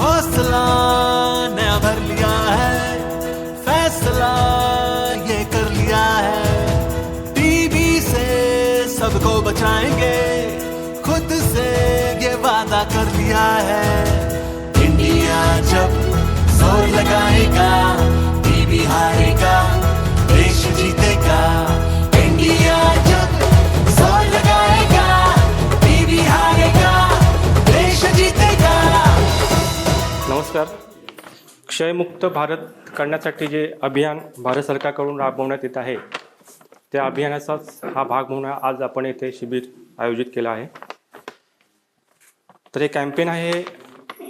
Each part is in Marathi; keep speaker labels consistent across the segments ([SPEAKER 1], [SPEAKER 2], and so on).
[SPEAKER 1] हौसला नया भर लिया है, फैसला ये कर लिया है। टीबी से सबको बचाएंगे, खुद से ये वादा कर लिया है। इंडिया जब जोर लगाएगा, टीबी हारेगा, देश जीतेगा। इंडिया जब जोर लगाएगा, टीबी हारेगा, देश जीतेगा।
[SPEAKER 2] नमस्कार. क्षयमुक्त भारत करण्यासाठी जे अभियान भारत सरकारकडून राबवण्यात येत आहे, त्या अभियानाचाच हा भाग म्हणून आज आपण येथे शिबिर आयोजित केला आहे. तर हे कॅम्पेन आहे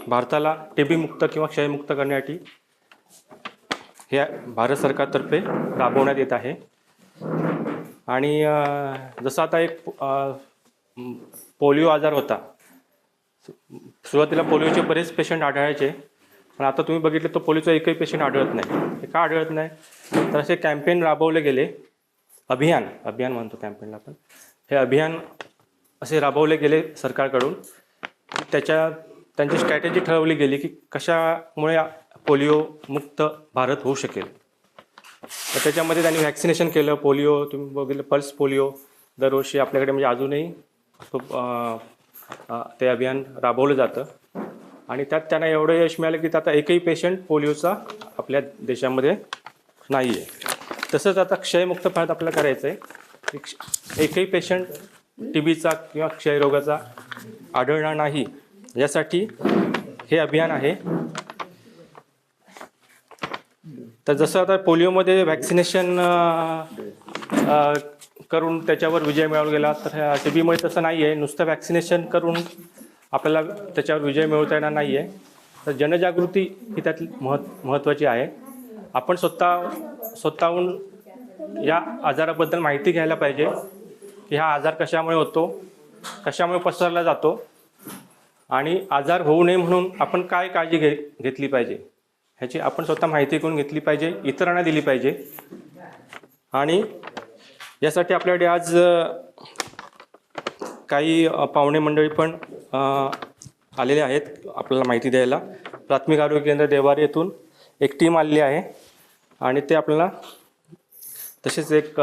[SPEAKER 2] भारताला टीबी मुक्त किंवा क्षयमुक्त करण्यासाठी हे भारत सरकारतर्फे राबवण्यात येत आहे. आणि जसं आता एक पोलिओ आजार होता, सुरुवातीला पोलिओचे बरेच पेशंट आढळायचे, पण आता तुम्ही बघितले तो पोलिओचा एकही पेशंट आढळत नाही. हे का आढळत नाही? तर असे कॅम्पेन राबवले गेले, अभियान म्हणतो कॅम्पेनला आपण, हे अभियान असे राबवले गेले सरकारकडून. त्यांची स्ट्रॅटेजी ठरवली गेली की कशामुळे पोलिओ मुक्त भारत होऊ शकेल. तर त्याच्यामध्ये त्यांनी व्हॅक्सिनेशन केलं. पोलिओ तुम्ही बघितलं, पल्स पोलिओ दरवर्षी आपल्याकडे म्हणजे अजूनही ते अभियान राबवलं जातं. आणि त्यात त्यांना एवढं यश मिळालं की आता एकही पेशंट पोलिओचा आपल्या देशामध्ये नाही आहे. तसंच आता क्षयमुक्त भारत आपल्याला करायचं आहे. एकही पेशंट टीबीचा किंवा क्षयरोगाचा आढळणार नाही, यासाठी हे अभियान आहे. तर जसं आता पोलिओमध्ये व्हॅक्सिनेशन करून त्याच्यावर विजय मिळवला गेला, तर टीबीमुळे तसं नाही आहे. नुसतं व्हॅक्सिनेशन करून आपल्याला त्याच्यावर विजय मिळवता येणार नाही आहे. तर जनजागृती ही त्यातली महत्त्वाची आहे. आपण स्वतःहून या आजाराबद्दल माहिती घ्यायला पाहिजे की हा आजार कशामुळे होतो, कशामुळे पसरला जातो, आणि आजार होऊ नये म्हणून आपण काय काळजी घेतली पाहिजे ह्याची आपण स्वतः माहिती करून घेतली पाहिजे, इतरांना दिली पाहिजे. आणि यासाठी आपल्याकडे आज काही पाहुणे मंडळी पण आलेले आहेत आपल्याला माहिती द्यायला. प्राथमिक आरोग्य केंद्र देवारी येथून एक टीम आलेली आहे आणि ते आपल्याला, तसेच एक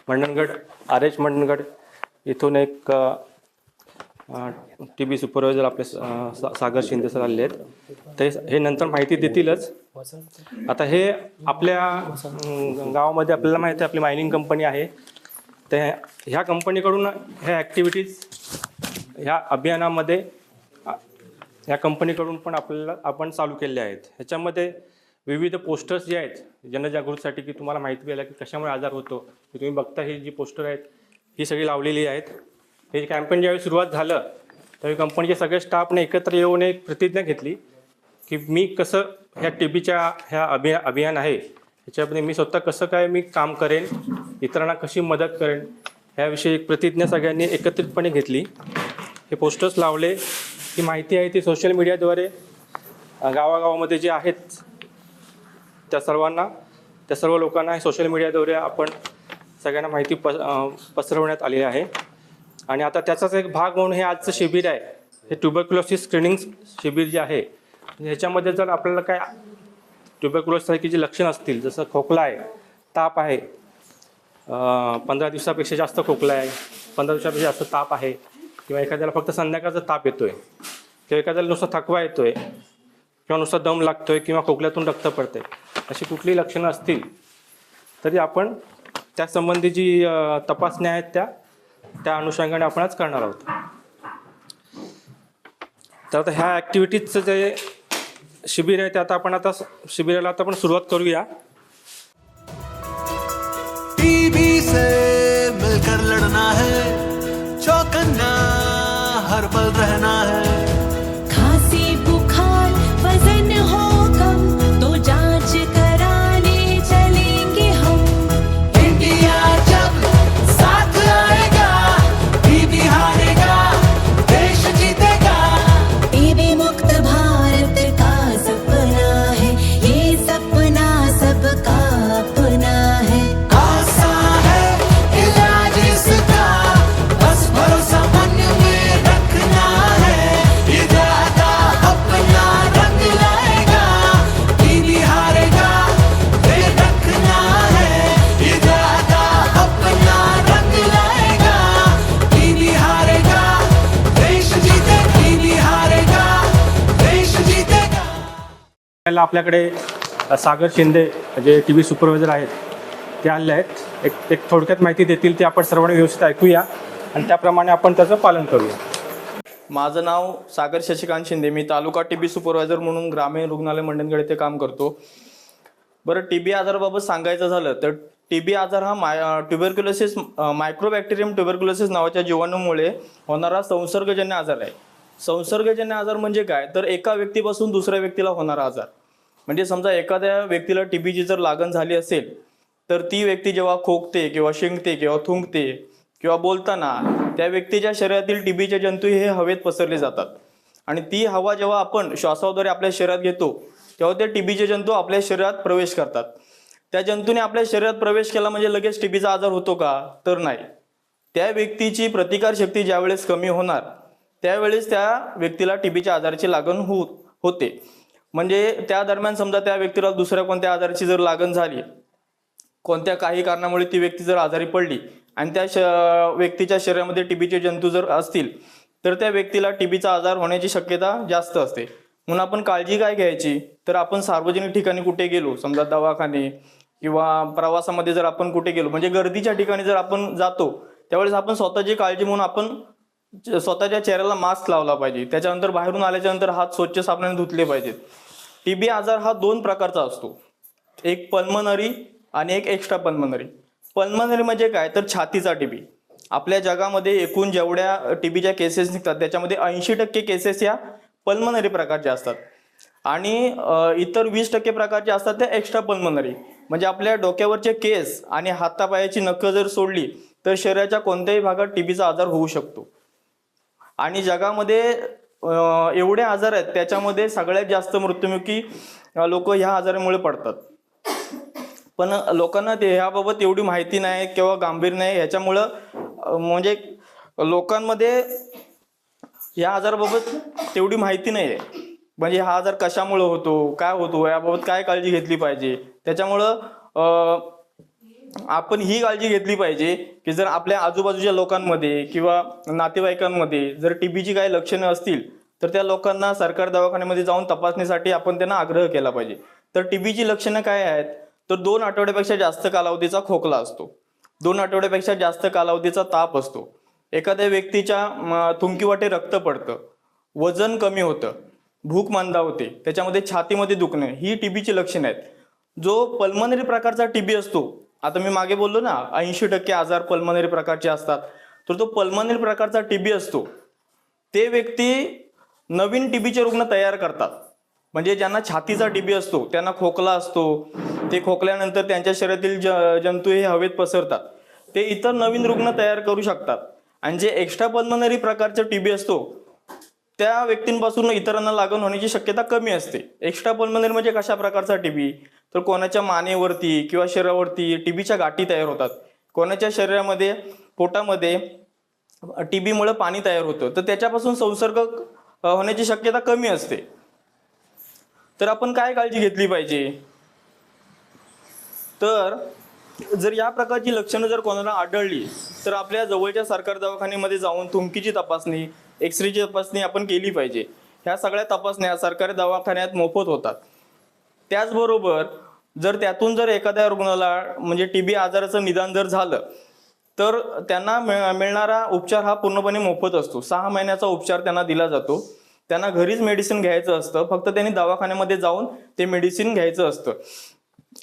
[SPEAKER 2] मंडणगड RH मंडणगड इथून एक टीबी सुपरवायझर आपले सागर शिंदे सर आलेले आहेत. ते हे नंतर माहिती देतीलच. आता हे आपल्या गावामध्ये आपल्याला माहिती आहे आपली मायनिंग कंपनी आहे. ते ह्या कंपनीकडून ह्या ॲक्टिव्हिटीज ह्या अभियानामध्ये ह्या कंपनीकडून पण आपण चालू केले आहेत. ह्याच्यामध्ये विविध पोस्टर्स जे आहेत जनजागृतीसाठी, की तुम्हाला माहिती द्यायला की कशामुळे आजार होतो, की तुम्ही बघता ही जी पोस्टर आहेत ही सगळी लावलेली आहेत. हे कॅम्पेन ज्यावेळी सुरुवात झालं त्यावेळी कंपनीच्या सगळ्या स्टाफने एकत्र येऊन एक प्रतिज्ञा घेतली की मी कसं ह्या टीबीच्या ह्या अभियान आहे ह्याच्यामध्ये मी स्वतः कसं काय मी काम करेन, इतरांना कशी मदत करेन, ह्याविषयी एक प्रतिज्ञा सगळ्यांनी एकत्रितपणे घेतली. हे पोस्टर्स लावले. ही माहिती आहे ती सोशल मीडियाद्वारे गावागावामध्ये जे आहेत त्या सर्व लोकांना सोशल मीडियाद्वारे आपण सगळ्यांना माहिती पसरवण्यात आलेली आहे. आणि आता त्याचाच एक भाग म्हणून हे आजचं शिबिर आहे. हे ट्युबरक्युलोसिस स्क्रीनिंग शिबिर जे आहे, ह्याच्यामध्ये जर आपल्याला काय ट्युबरक्युलोसिससारखी जी लक्षणं असतील, जसं खोकला आहे, ताप आहे, 15 दिवसापेक्षा जास्त खोकला आहे, 15 दिवसापेक्षा जास्त ताप आहे, किंवा एखाद्याला फक्त संध्याकाळचा ताप येतो आहे, किंवा एखाद्याला नुसता थकवा येतो आहे, किंवा नुसता दम लागतो आहे, किंवा खोकल्यातून रक्त पडते, अशी कुठलीही लक्षणं असतील तरी आपण त्यासंबंधी जी तपासण्या आहेत त्या अनुषंगाने आपण आज करणार आहोत. तर आता ह्या ॲक्टिव्हिटीजचं जे शिबिर आहे ते आता शिबिराला आपण सुरुवात करूया.
[SPEAKER 1] टीबी से मिलकर लड़ना है, चौकन्ना हर पल रहना है.
[SPEAKER 3] खांसी बुखार वजन हो कम तो जांच कराने चलेंगे हम.
[SPEAKER 1] इंडिया जब साथ आएगा, टीबी हारेगा, देश जीतेगा.
[SPEAKER 3] टीबी मुक्त भारत का सपना है, ये सपना सबका अपना है.
[SPEAKER 1] आसान है इलाज इसका, बस भरोसा मन में रखना है.
[SPEAKER 2] बघायला आपल्याकडे सागर शिंदे जे TB सुपरवायझर आहेत ते आले आहेत. एक थोडक्यात माहिती देतील ते आपण सर्वांनी व्यवस्थित ऐकूया आणि त्याप्रमाणे आपण त्याचं पालन करूया.
[SPEAKER 4] माझं नाव सागर शशिकांत शिंदे. मी तालुका TB सुपरवायझर म्हणून ग्रामीण रुग्णालय मंडणगड येथे काम करतो. बरं, TB आजाराबाबत सांगायचं झालं तर TB आजार हा ट्युबरक्युलोसिस मायक्रोबॅक्टेरियम ट्युबरक्युलोसिस नावाच्या जीवाणूमुळे होणारा संसर्गजन्य आजार आहे. संसर्गजन्य आजार म्हणजे काय, तर एका व्यक्तीपासून दुसऱ्या व्यक्तीला होणारा आजार. म्हणजे समजा एखाद्या व्यक्तीला TBची जर लागण झाली असेल तर ती व्यक्ती जेव्हा खोकते किंवा शिंकते किंवा थुंकते किंवा बोलताना त्या व्यक्तीच्या शरीरातील TBचे जंतू हे हवेत पसरले जातात आणि ती हवा जेव्हा आपण श्वासाद्वारे आपल्या शरीरात घेतो तेव्हा ते TBचे जंतू आपल्या शरीरात प्रवेश करतात. त्या जंतूने आपल्या शरीरात प्रवेश केला म्हणजे लगेच TBचा आजार होतो का, तर नाही. त्या व्यक्तीची प्रतिकारशक्ती ज्यावेळेस कमी होणार त्यावेळेस त्या व्यक्तीला TBच्या आजाराची लागण होते. म्हणजे त्या दरम्यान समजा त्या व्यक्तीला दुसऱ्या कोणत्या आजाराची जर लागण झाली, कोणत्या काही कारणामुळे ती व्यक्ती जर आजारी पडली आणि त्या व्यक्तीच्या शरीरामध्ये TBचे जंतू जर असतील तर त्या व्यक्तीला TBचा आजार होण्याची शक्यता जास्त असते. म्हणून आपण काळजी काय घ्यायची, तर आपण सार्वजनिक ठिकाणी कुठे गेलो, समजा दवाखाने किंवा प्रवासामध्ये जर आपण कुठे गेलो, म्हणजे गर्दीच्या ठिकाणी जर आपण जातो त्यावेळेस आपण स्वतःची काळजी म्हणून आपण स्वतःच्या चेहऱ्याला मास्क लावला पाहिजे. त्याच्यानंतर बाहेरून आल्याच्या नंतर हात स्वच्छ साबणाने धुतले पाहिजेत. TB आजार हा 2 प्रकारचा असतो, एक पल्मनरी आणि एक एक्स्ट्रा पल्मनरी. पल्मनरी म्हणजे काय, तर छातीचा TB. आपल्या जगामध्ये एकूण जेवढ्या TBच्या केसेस निघतात त्याच्यामध्ये 80% केसेस या पल्मनरी प्रकारच्या असतात आणि इतर 20% प्रकारचे असतात त्या एक्स्ट्रा पल्मनरी. म्हणजे आपल्या डोक्यावरचे केस आणि हातापायाची नखं जर सोडली तर शरीराच्या कोणत्याही भागात TBचा आजार होऊ शकतो. आणि जगामध्ये एवढे आजार आहेत त्याच्यामध्ये सगळ्यात जास्त मृत्युमुखी लोक ह्या आजारामुळे पडतात. पण लोकांना ह्याबाबत एवढी माहिती नाही किंवा गांभीर्य नाही, ह्याच्यामुळं म्हणजे लोकांमध्ये या आजाराबाबत तेवढी माहिती नाही आहे. म्हणजे हा आजार कशामुळे होतो, काय होतो, याबाबत काय काळजी घेतली पाहिजे. त्याच्यामुळं आपण ही काळजी घेतली पाहिजे की जर आपल्या आजूबाजूच्या लोकांमध्ये किंवा नातेवाईकांमध्ये जर TBची काही लक्षणं असतील तर त्या लोकांना सरकारी दवाखान्यामध्ये जाऊन तपासणीसाठी आपण त्यांना आग्रह केला पाहिजे. तर TBची लक्षणं काय आहेत, तर 2 आठवड्यापेक्षा जास्त कालावधीचा खोकला असतो, 2 आठवड्यापेक्षा जास्त कालावधीचा ताप असतो, एखाद्या व्यक्तीच्या थुंकीवाटे रक्त पडतं, वजन कमी होतं, भूक मंदावते, त्याच्यामध्ये छातीमध्ये दुखणे, ही TBची लक्षणं आहेत. जो पल्मनरी प्रकारचा TB असतो, आता मी मागे बोललो ना 80% आजार पल्मनरी प्रकारचे असतात, तर तो पल्मनरी प्रकारचा TB असतो ते व्यक्ती नवीन TBचे रुग्ण तयार करतात. म्हणजे ज्यांना छातीचा TB असतो त्यांना खोकला असतो, ते खोकल्यानंतर त्यांच्या शरीरातील जंतू हे हवेत पसरतात, ते इतर नवीन रुग्ण तयार करू शकतात. आणि जे एक्स्ट्रा पल्मनरी प्रकारचा TB असतो त्या व्यक्तींपासून इतरांना लागण होण्याची शक्यता कमी असते. एक्स्ट्रा पल्मनरी म्हणजे कशा प्रकारचा TB, तर कोणाच्या मानेवरती किंवा शरीरावरती TBच्या गाठी तयार होतात, कोणाच्या शरीरामध्ये पोटामध्ये TBमुळे पाणी तयार होतं, तर त्याच्यापासून संसर्ग होण्याची शक्यता कमी असते. तर आपण काय काळजी घेतली पाहिजे, तर जर या प्रकारची लक्षणं जर कोणाला आढळली तर आपल्या जवळच्या सरकारी दवाखान्यामध्ये जाऊन थुंकीची तपासणी, एक्सरेची तपासणी आपण केली पाहिजे. ह्या सगळ्या तपासण्या सरकारी दवाखान्यात मोफत होतात. त्याचबरोबर जर त्यातून जर एखाद्या रुग्णाला म्हणजे TB आजाराचं निदान जर झालं तर त्यांना मिळणारा उपचार हा पूर्णपणे मोफत असतो. 6 महिन्याचा उपचार त्यांना दिला जातो. त्यांना घरीच मेडिसिन घ्यायचं असतं, फक्त त्यांनी दवाखान्यामध्ये जाऊन ते मेडिसिन घ्यायचं असतं.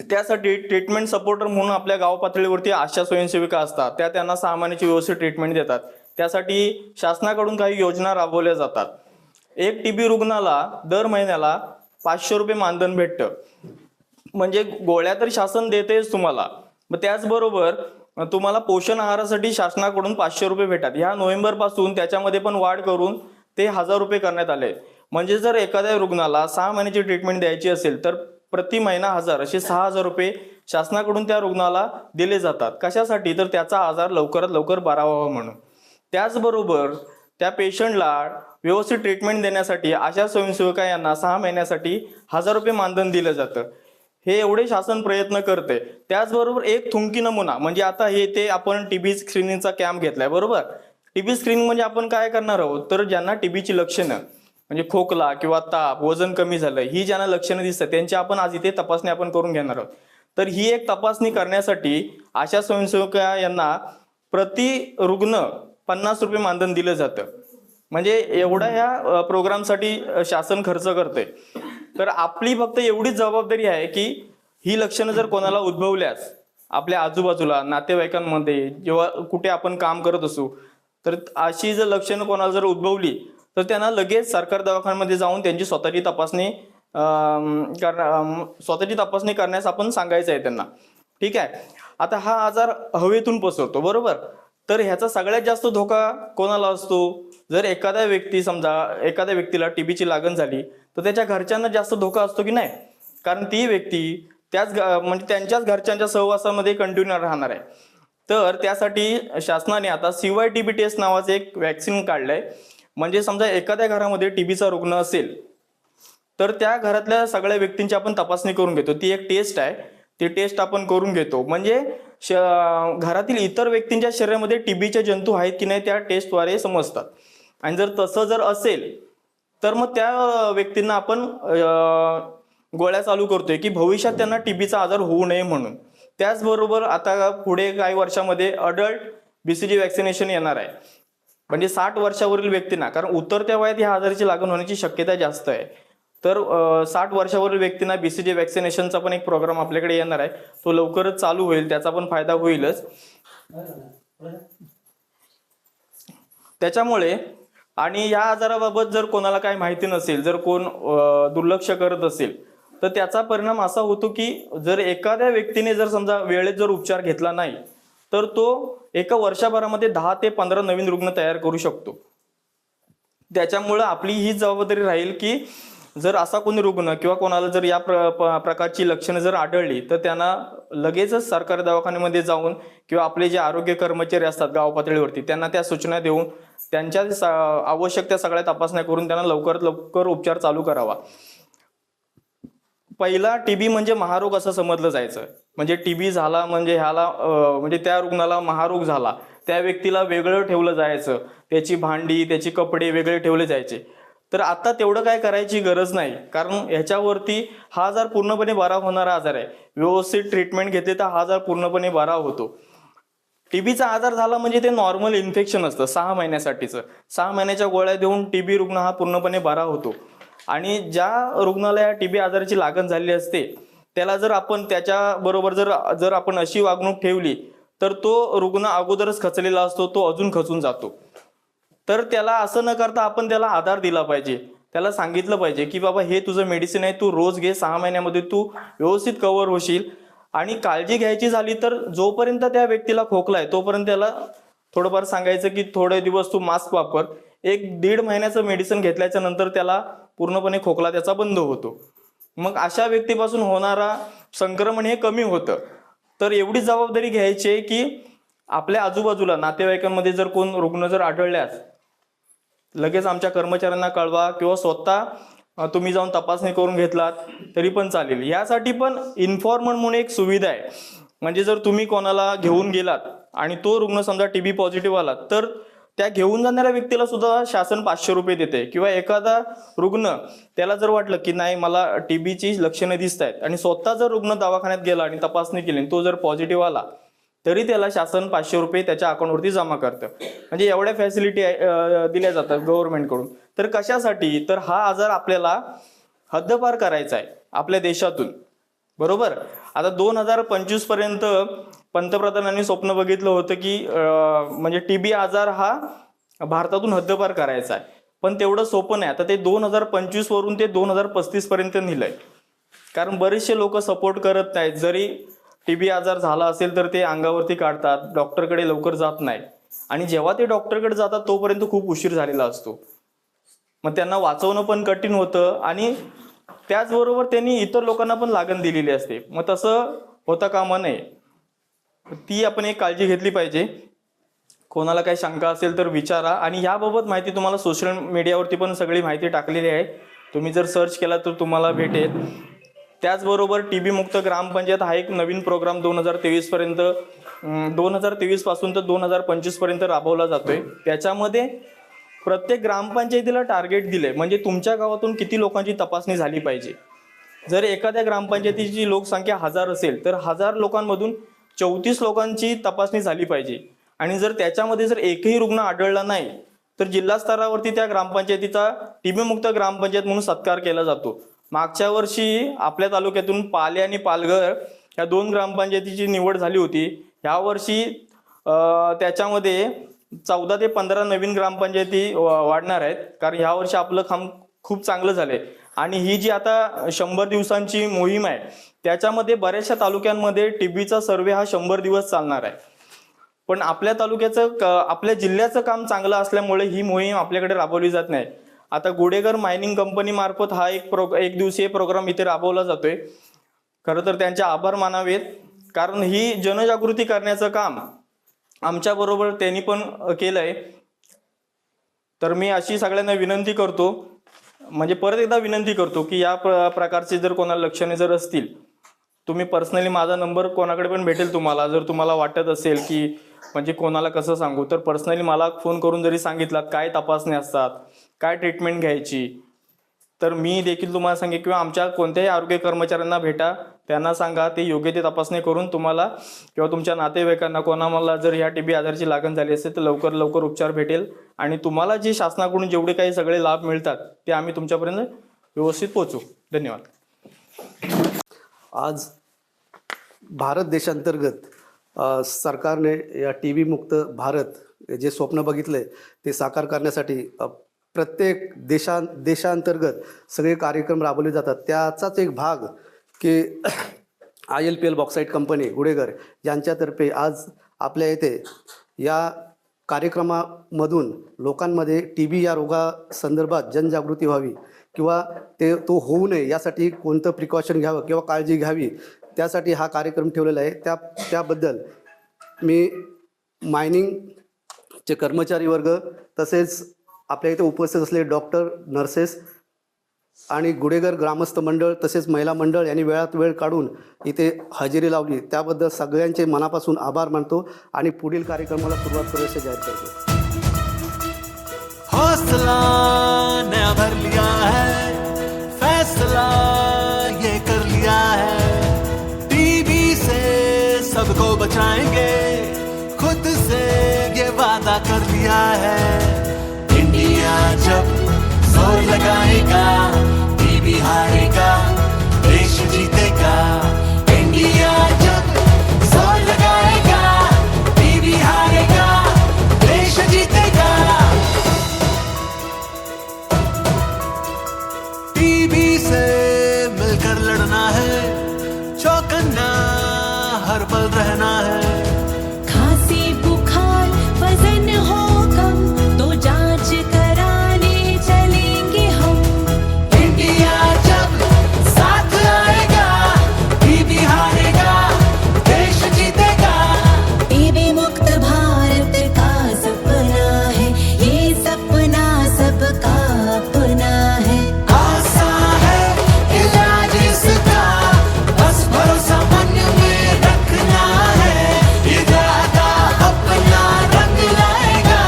[SPEAKER 4] त्यासाठी ट्रीटमेंट सपोर्टर म्हणून आपल्या गाव पातळीवरती आशा स्वयंसेविका असतात, त्या त्यांना 6 महिन्याची व्यवस्थित ट्रीटमेंट देतात. त्यासाठी शासनाकडून काही योजना राबवल्या जातात. एक TB रुग्णाला दर महिन्याला 500 रुपये मानधन भेटतं. म्हणजे गोळ्या तर शासन देतेच तुम्हाला, मग त्याचबरोबर तुम्हाला पोषण आहारासाठी शासनाकडून 500 रुपये भेटतात. ह्या नोव्हेंबरपासून त्याच्यामध्ये पण वाढ करून ते 1000 रुपये करण्यात आले. म्हणजे जर एखाद्या रुग्णाला 6 महिन्याची ट्रीटमेंट द्यायची असेल तर प्रति महिना 1000 असे 6000 रुपये शासनाकडून त्या रुग्णाला दिले जातात. कशासाठी, तर त्याचा आजार लवकरात लवकर बरा व्हावा म्हणून. त्याचबरोबर त्या पेशंटला व्यवस्थित ट्रीटमेंट देण्यासाठी आशा स्वयंसेविका यांना 6 महिन्यासाठी 1000 रुपये मानधन दिलं जातं. हे एवढे शासन प्रयत्न करते. त्याचबरोबर एक थुंकी नमुना म्हणजे आता हे ते आपण TB स्क्रीनिंगचा कॅम्प घेतलाय, बरोबर. TB स्क्रीनिंग म्हणजे आपण काय करणार आहोत, तर ज्यांना TBची लक्षणं म्हणजे खोकला किंवा ताप, वजन कमी झालं, ही ज्यांना लक्षणं दिसतात त्यांची आपण आज इथे तपासणी आपण करून घेणार आहोत. तर ही एक तपासणी करण्यासाठी आशा स्वयंसेविका यांना प्रति रुग्ण 50 रुपये मानधन दिलं जातं. म्हणजे एवढा ह्या प्रोग्रामसाठी शासन खर्च करतंय. तर आपली फक्त एवढीच जबाबदारी आहे की ही लक्षणं जर कोणाला उद्भवल्यास आपल्या आजूबाजूला नातेवाईकांमध्ये जेव्हा कुठे आपण काम करत असू, तर अशी जर लक्षणं कोणाला जर उद्भवली तर त्यांना लगेच सरकार दवाखान्यामध्ये जाऊन त्यांची स्वतःची तपासणी करण्यास आपण सांगायचं आहे त्यांना. ठीक आहे. आता हा आजार हवेतून पसरतो, बरोबर. तर ह्याचा सगळ्यात जास्त धोका कोणाला असतो? जर एखाद्या व्यक्तीला टीबीची लागण झाली तर त्याच्या घरच्यांना जास्त धोका असतो की नाही? कारण ती व्यक्ती म्हणजे त्यांच्याच घरच्यांच्या सहवासामध्ये कंटिन्यू राहणार आहे. तर त्यासाठी शासनाने आता CYTB टेस्ट नावाचं एक वॅक्सिन काढलंय. म्हणजे समजा एखाद्या घरामध्ये टीबीचा रुग्ण असेल तर त्या घरातल्या सगळ्या व्यक्तींची आपण तपासणी करून घेतो. ती एक टेस्ट आहे, ती टेस्ट आपण करून घेतो. म्हणजे घरातील इतर व्यक्तींच्या शरीरामध्ये टीबीचे जंतू आहेत की नाही त्या टेस्टद्वारे समजतात. आणि जर तसं जर असेल तर मग त्या व्यक्तींना आपण गोळ्या चालू करतोय की भविष्यात त्यांना टीबीचा आजार होऊ नये म्हणून. त्याचबरोबर आता पुढे काही वर्षामध्ये अडल्ट BCG वॅक्सिनेशन येणार आहे. म्हणजे 60 वर्षावरील व्यक्तींना, कारण उतरत्या वयात ह्या आजाराची लागण होण्याची शक्यता जास्त आहे. तर 60 वर्षावरील व्यक्तींना BCG वॅक्सिनेशनचा पण एक प्रोग्राम आपल्याकडे येणार आहे. तो लवकरच चालू होईल, त्याचा पण फायदा होईलच. त्याच्यामुळे आणि या आजाराबाबत जर कोणाला काही माहिती नसेल, जर कोण दुर्लक्ष करत असेल तर त्याचा परिणाम असा होतो की जर एखाद्या व्यक्तीने जर समजा वेळेत जर उपचार घेतला नाही तर तो एका वर्षभरामध्ये 10 ते 15 नवीन रुग्ण तयार करू शकतो. त्याच्यामुळं आपली ही जबाबदारी राहील की जर असा कोणी रुग्ण किंवा कोणाला जर या प्रकारची लक्षणं जर आढळली तर त्यांना लगेचच सरकारी दवाखान्यामध्ये जाऊन किंवा आपले जे आरोग्य कर्मचारी असतात गाव पातळीवरती त्यांना त्या सूचना देऊन त्यांच्या आवश्यक त्या सगळ्या तपासण्या करून त्यांना लवकरात लवकर उपचार चालू करावा. पहिला टीबी म्हणजे महारोग असं समजलं जायचं. म्हणजे टीबी झाला म्हणजे म्हणजे त्या रुग्णाला महारोग झाला, त्या व्यक्तीला वेगळं ठेवलं जायचं, त्याची भांडी त्याची कपडे वेगळे ठेवले जायचे. तर आता तेवढं काय करायची गरज नाही, कारण ह्याच्यावरती हा आजार पूर्णपणे बरा होणारा आजार आहे. व्यवस्थित ट्रीटमेंट घेतली तर हा आजार पूर्णपणे बरा होतो. टीबीचा आजार झाला म्हणजे ते नॉर्मल इन्फेक्शन असतं 6 महिन्यासाठीचं. 6 महिन्याच्या गोळ्या देऊन टीबी रुग्ण हा पूर्णपणे बरा होतो. आणि ज्या रुग्णाला या टीबी आजाराची लागण झालेली असते त्याला जर आपण त्याच्या बरोबर जर आपण अशी वागणूक ठेवली तर तो रुग्ण अगोदरच खचलेला असतो, तो अजून खचून जातो. तर त्याला असं न करता आपण त्याला आधार दिला पाहिजे. त्याला सांगितलं पाहिजे की बाबा हे तुझं मेडिसिन आहे, तू रोज घे, 6 महिन्यामध्ये तू व्यवस्थित कव्हर होशील. आणि काळजी घ्यायची झाली तर जोपर्यंत त्या व्यक्तीला खोकला आहे तोपर्यंत त्याला थोडंफार सांगायचं की थोडे दिवस तू मास्क वापर. 1-1.5 महिन्याचं मेडिसिन घेतल्याच्या नंतर त्याला पूर्णपणे खोकला त्याचा बंद होतो. मग अशा व्यक्तीपासून होणारा संक्रमण हे कमी होतं. तर एवढी जबाबदारी घ्यायची आहे की आपल्या आजूबाजूला नातेवाईकांमध्ये जर कोण रुग्ण जर आढळल्यास लगेच आमच्या कर्मचाऱ्यांना कळवा किंवा स्वतः तुम्ही जाऊन तपासणी करून घेतलात तरी पण चालेल. यासाठी पण इन्फॉर्मंट म्हणून एक सुविधा आहे. म्हणजे जर तुम्ही कोणाला घेऊन गेलात आणि तो रुग्ण समजा टीबी पॉझिटिव्ह आला तर त्या घेऊन जाणाऱ्या व्यक्तीला सुद्धा शासन 500 रुपये देते. किंवा एखादा रुग्ण त्याला जर वाटलं की नाही मला टीबीची लक्षणं दिसत आहेत आणि स्वतः जर रुग्ण दवाखान्यात गेला आणि तपासणी केली तो जर पॉझिटिव्ह आला तरी त्याला शासन 500 रुपये त्याच्या अकाउंटवरती जमा करतं. म्हणजे एवढ्या फॅसिलिटी दिल्या जातात गव्हर्नमेंटकडून. तर कशासाठी? तर हा आजार आपल्याला हद्दपार करायचा आहे आपल्या देशातून, बरोबर. आता 2025 पर्यंत पंतप्रधानांनी स्वप्न बघितलं होतं की म्हणजे टीबी आजार हा भारतातून हद्दपार करायचा आहे. पण तेवढं सोपं नाही. आता ते 2025 वरून ते 2035 पर्यंत नेलंय. कारण बरेचसे लोक सपोर्ट करत नाहीत. जरी टीबी आजार झाला असेल तर ते अंगावरती काढतात, डॉक्टरकडे लवकर जात नाही. आणि जेव्हा ते डॉक्टरकडे जातात तोपर्यंत खूप उशीर झालेला असतो. मग त्यांना वाचवणं पण कठीण होतं आणि त्याचबरोबर त्यांनी इतर लोकांना पण लागण दिलेली असते. मग तसं होता कामा नये. ती आपण एक काळजी घेतली पाहिजे. कोणाला काही शंका असेल तर विचारा. आणि याबाबत माहिती तुम्हाला सोशल मीडियावरती पण सगळी माहिती टाकलेली आहे. तुम्ही जर सर्च केला तर तुम्हाला भेटेल. त्याचबरोबर टीबी मुक्त ग्रामपंचायत हा एक नवीन प्रोग्राम 2023 पर्यंत 2023 पासून तर 2025 पर्यंत राबवला जातोय. त्याच्यामध्ये प्रत्येक ग्रामपंचायतीला टार्गेट दिले, म्हणजे तुमच्या गावातून किती लोकांची तपासणी झाली पाहिजे. जर एखाद्या ग्रामपंचायतीची लोकसंख्या 1000 असेल तर 1000 लोकांमधून 34 लोकांची तपासणी झाली पाहिजे. आणि जर त्याच्यामध्ये जर एकही रुग्ण आढळला नाही तर जिल्हा स्तरावरती त्या ग्रामपंचायतीचा TB मुक्त ग्रामपंचायत म्हणून सत्कार केला जातो. मागच्या वर्षी आपल्या तालुक्यातून पाले आणि पालघर या 2 ग्रामपंचायतीची निवड झाली होती. यावर्षी त्याच्यामध्ये 14 ते 15 नवीन ग्रामपंचायती वाढणार आहेत, कारण यावर्षी आपलं काम खूप चांगलं झालंय. आणि ही जी आता 100 दिवसांची मोहीम आहे त्याच्यामध्ये बऱ्याचशा तालुक्यांमध्ये TBचा सर्वे हा 100 दिवस चालणार आहे. पण आपल्या तालुक्याचं आपल्या जिल्ह्याचं काम चांगलं असल्यामुळे ही मोहीम आपल्याकडे राबवली जात नाही. आता गुडेगर मायनिंग कंपनी मार्फत हा एक दिवसीय प्रोग्राम इथे राबवला जातोय. खरं तर त्यांचे आभार मानावेत, कारण ही जनजागृती करण्याचं काम आमच्या बरोबर त्यांनी पण केलंय. तर मी अशी सगळ्यांना विनंती करतो, म्हणजे परत एकदा विनंती करतो की या प्रकारचे जर कोणाला लक्षणे जर असतील, तुम्ही पर्सनली माझा नंबर कोणाकडे पण भेटेल तुम्हाला. जर तुम्हाला वाटत असेल की म्हणजे कोणाला कसं सांगू, तर पर्सनली मला फोन करून जरी सांगितलात काय तपासणी असतात, काय ट्रीटमेंट घ्यायची, तर मी देखील तुम्हाला सांगेन किंवा आमच्या कोणत्याही आरोग्य कर्मचाऱ्यांना भेटा, त्यांना सांगा, ते योग्य ते तपासणी करून तुम्हाला किंवा तुमच्या नातेवाईकांना कोणाला जर ह्या TB आजाराची लागण झाली असेल तर लवकर उपचार भेटेल. आणि तुम्हाला जे शासनाकडून जेवढे काही सगळे लाभ मिळतात ते आम्ही तुमच्यापर्यंत व्यवस्थित पोहोचू. धन्यवाद.
[SPEAKER 5] आज भारत देशांतर्गत सरकारने या TB मुक्त भारत जे स्वप्न बघितले ते साकार करण्यासाठी प्रत्येक देशांतर्गत सगळे कार्यक्रम राबवले जातात. त्याचाच एक भाग की ILPL बॉक्साईट कंपनी गुडेगर यांच्यातर्फे आज आपल्या येथे या कार्यक्रमामधून लोकांमध्ये TB या रोगासंदर्भात जनजागृती व्हावी किंवा तो होऊ नये यासाठी कोणतं प्रिकॉशन घ्यावं किंवा काळजी घ्यावी, त्यासाठी हा कार्यक्रम ठेवलेला आहे. त्याबद्दल मी मायनिंगचे कर्मचारी वर्ग तसेच आपल्या इथे उपस्थित असलेले डॉक्टर, नर्सेस आणि गुडेगर ग्रामस्थ मंडळ तसेच महिला मंडळ यांनी वेळात वेळ काढून इथे हजेरी लावली, त्याबद्दल सगळ्यांचे मनापासून आभार मानतो आणि पुढील कार्यक्रमाला सुरुवात करूयाचे जाहीर करतो.
[SPEAKER 1] हौसला नया भर लिया है, फैसला ये कर लिया है, TB से सबको बचाएंगे, खुद से ये वादा कर लिया है. इंडिया जब जोर लगाएगा TB हारेगा, देश जीतेगा. इंडिया जब जोर लगाएगा TB हारेगा, देश जीतेगा. TB से मिलकर लड़ना है, चौकन्ना हर पल रहना है.
[SPEAKER 3] खांसी बुखार वजन हो कम तो जांच कराने चलेंगे हम.
[SPEAKER 1] इंडिया जब साथ आएगा TB हारेगा, देश जीतेगा.
[SPEAKER 3] TB मुक्त भारत का सपना है, ये सपना सबका अपना है.
[SPEAKER 1] आसान है इलाज इसका, बस भरोसा मन में रखना है. इरादा अपना रंग लाएगा,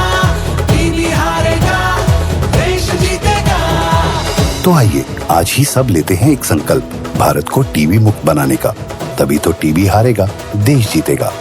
[SPEAKER 1] TB हारेगा, देश जीतेगा.
[SPEAKER 6] तो आइए आज ही सब लेते हैं एक संकल्प, भारत को TB मुक्त बनाने का. तभी तो TB हारेगा, देश जीतेगा.